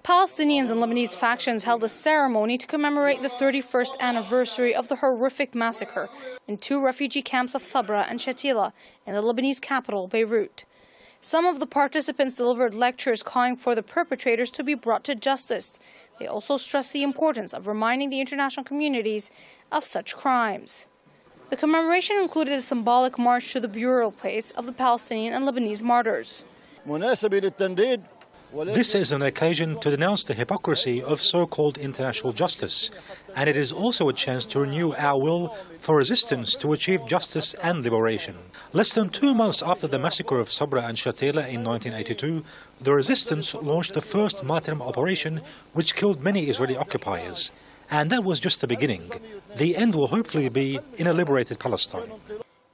Palestinians and Lebanese factions held a ceremony to commemorate the 31st anniversary of the horrific massacre in 2 refugee camps of Sabra and Shatila in the Lebanese capital, Beirut. Some of the participants delivered lectures calling for the perpetrators to be brought to justice. They also stressed the importance of reminding the international communities of such crimes. The commemoration included a symbolic march to the burial place of the Palestinian and Lebanese martyrs. This is an occasion to denounce the hypocrisy of so-called international justice, and it is also a chance to renew our will for resistance to achieve justice and liberation. Less than 2 months after the massacre of Sabra and Shatila in 1982, the resistance launched the first maritime operation which killed many Israeli occupiers. And that was just the beginning. The end will hopefully be in a liberated Palestine.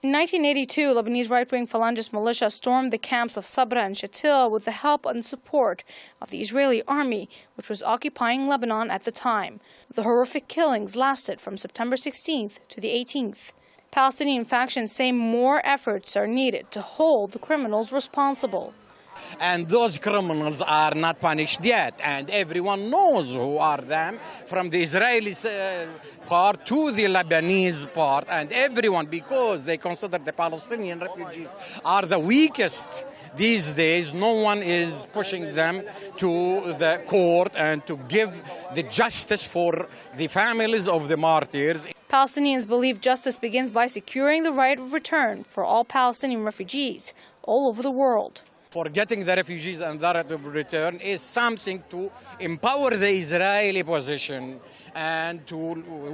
In 1982, Lebanese right-wing Falangist militia stormed the camps of Sabra and Shatila with the help and support of the Israeli army, which was occupying Lebanon at the time. The horrific killings lasted from September 16th to the 18th. Palestinian factions say more efforts are needed to hold the criminals responsible. And those criminals are not punished yet, and everyone knows who are them, from the Israeli part to the Lebanese part, and everyone, because they consider the Palestinian refugees are the weakest these days. No one is pushing them to the court and to give the justice for the families of the martyrs. Palestinians believe justice begins by securing the right of return for all Palestinian refugees all over the world. Forgetting the refugees and the right of return is something to empower the Israeli position and to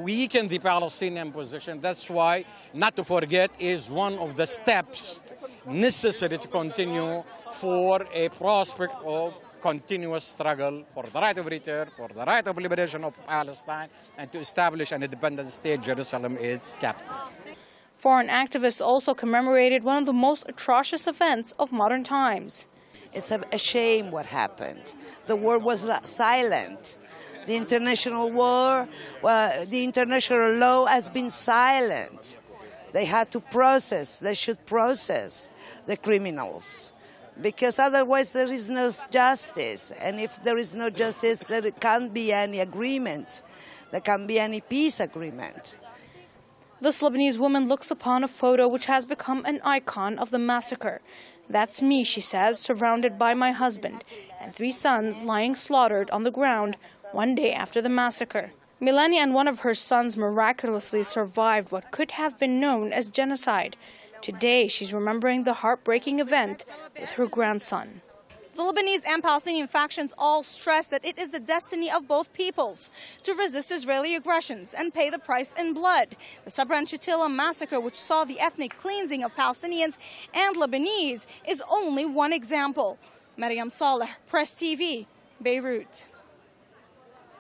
weaken the Palestinian position. That's why not to forget is one of the steps necessary to continue for a prospect of continuous struggle for the right of return, for the right of liberation of Palestine, and to establish an independent state, Jerusalem its capital. Foreign activists also commemorated one of the most atrocious events of modern times. It's a shame what happened. The world was silent. The international law has been silent. They had to process, they should process the criminals, because otherwise there is no justice. And if there is no justice, there can't be any agreement. There can't be any peace agreement. This Lebanese woman looks upon a photo which has become an icon of the massacre. That's me, she says, surrounded by my husband and 3 sons lying slaughtered on the ground one day after the massacre. Milani and one of her sons miraculously survived what could have been known as genocide. Today, she's remembering the heartbreaking event with her grandson. The Lebanese and Palestinian factions all stress that it is the destiny of both peoples to resist Israeli aggressions and pay the price in blood. The Sabra and Shatila massacre, which saw the ethnic cleansing of Palestinians and Lebanese, is only one example. Maryam Saleh, Press TV, Beirut.